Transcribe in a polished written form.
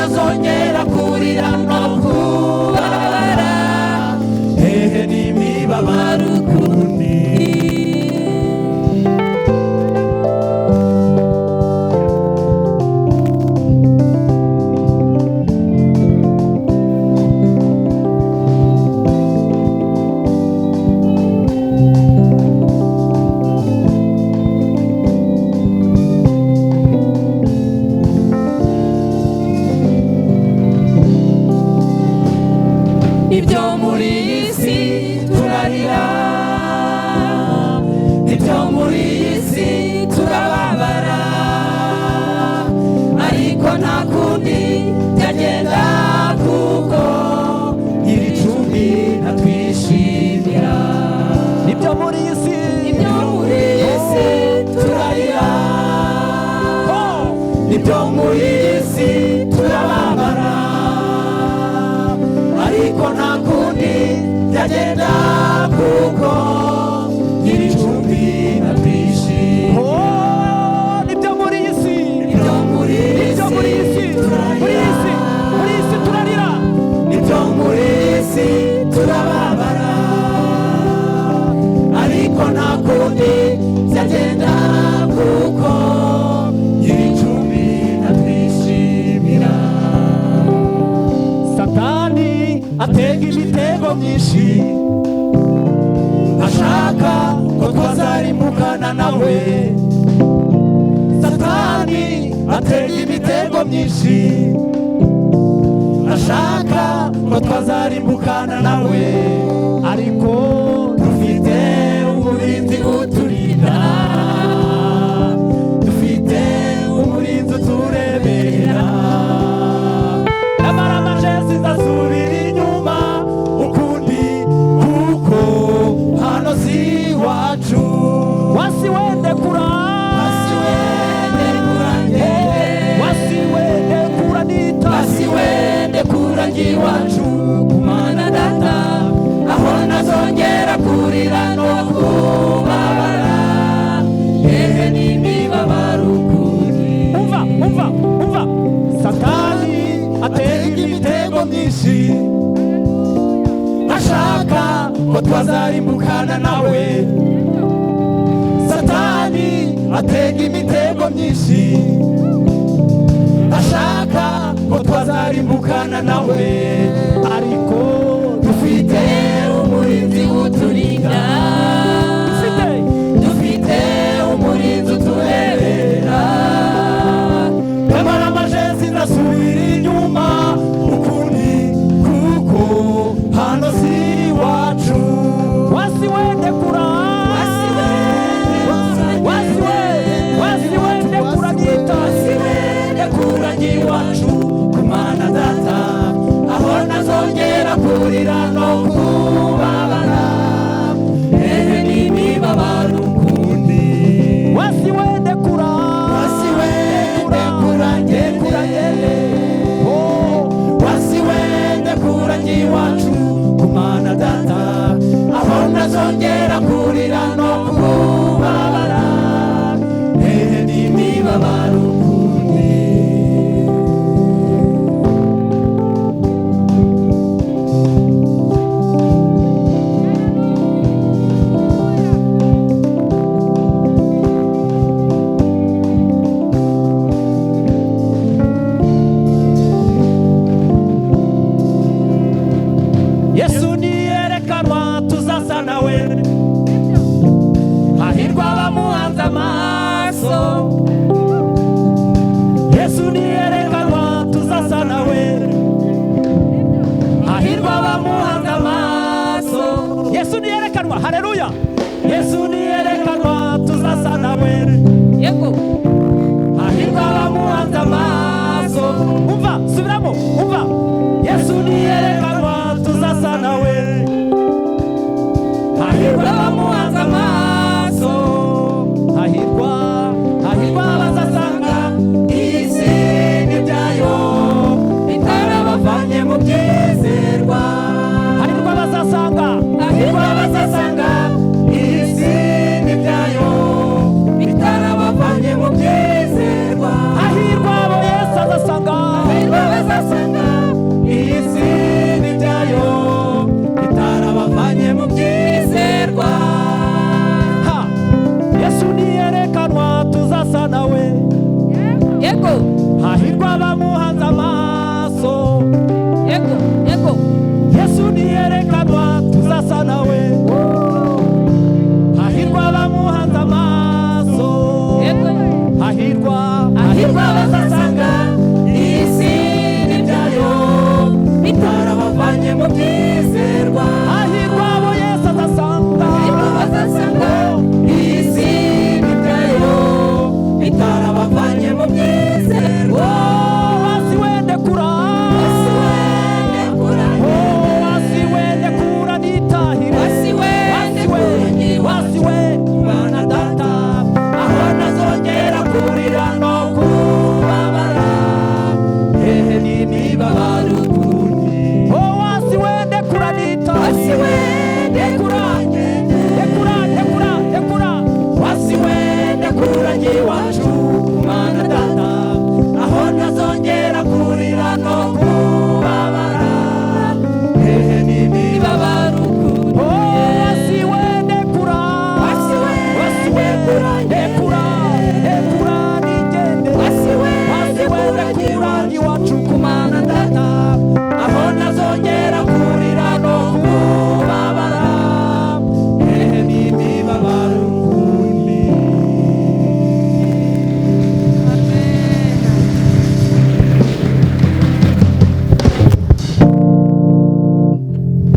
ntazongera kurira no kubabara hehe n'imibabaro ukundi ibyo muri iyi si turarira ibyo muri iyi si turababara ariko nta kundi byagenda kuko iri cumbi ntatwishimira ibyo muri iyi si turarira ibyo muri iyi si turababara ariko nta kundi byagenda kuko iri cumbi ntatwishimira nibyo muri iyi si turarira nibyo muri iyi si turababara ariko nta kundi byagenda kuko iri cumbi ntatwishimira Satani atega imitego myinshi ashaka ko twazarimukana nawe Satani atega imitego myinshi ashaka ko twazarimbukana nawe ariko dufite umurinzi uturinda dufite umurinzi uturebera nyamara amajezi zasubira inyuma ukundi kuko hano si iwacu wasiwende kura wasiwende kura ngiwacu kumana data aho nazongera kurira no kubabara hehe n'imibabaro ukundi umva Satani atega imitego myinshi ashaka ko twazarimbukana nawe Satani atega imitego myinshi ashaka ko twazarimbukana nawe ariko dufite umurinzi uturinda dufite umurinzi uturebera nyamara amajezi ndasubira inyuma ukundi kuko hano si iwacu wasiwende kura wasiwende kura nyita wasiwende kura ngiwacu kumana data aho nazongera kurira no kubabara hehe n'imibabaro ukundi wasiwende kura wasiwende kura ngiwacu kumana data aho nazongera kurira no kubabara hehe n'imibabaro ukundi Yesu niyerekanwa tuzasa nawe hahirwa abamuhanze amaso Yesu niyerekanwa tuzasa nawe hahirwa abamuhanze amaso Yesu niyerekanwa haleluya Yesu niyerekanwa tuzasa nawe yego hahirwa abamuhanze amaso umva subiramo umva Yesu niyerekanwa tuzasa nawe hahirwa abamuhanze amaso hahirwa abazasanga isi n'ibyayo bitarabavanye mu byizerwa hahirwa abazasanga isi n'ibyayo bitara hahirwa abamuhanze amaso. Yego, yego. Yesu niyerekanwa tuzasa nawe. Hahirwa abamuhanze amaso. Yego. Hahirwa bazasanga isi n'ibyayo bitarabavanye mu byizerwa. hahirwa abo Yesu azasanga. Hahirwa bazasanga isi n'ibyayo bitarabavanye mu byizerwa. Wasi wende kura. Wasi wende kura. Wasi wende kura nitahire. Wasi wende kura nyiwa. Wasi we Mana data aho nazongera kurira no kubabara. Hehe n'imibabaro ukundi. wasi wende kura nitahire. Wasi wende kura ngende. Dekura. Wasi wende kura nyiwacu.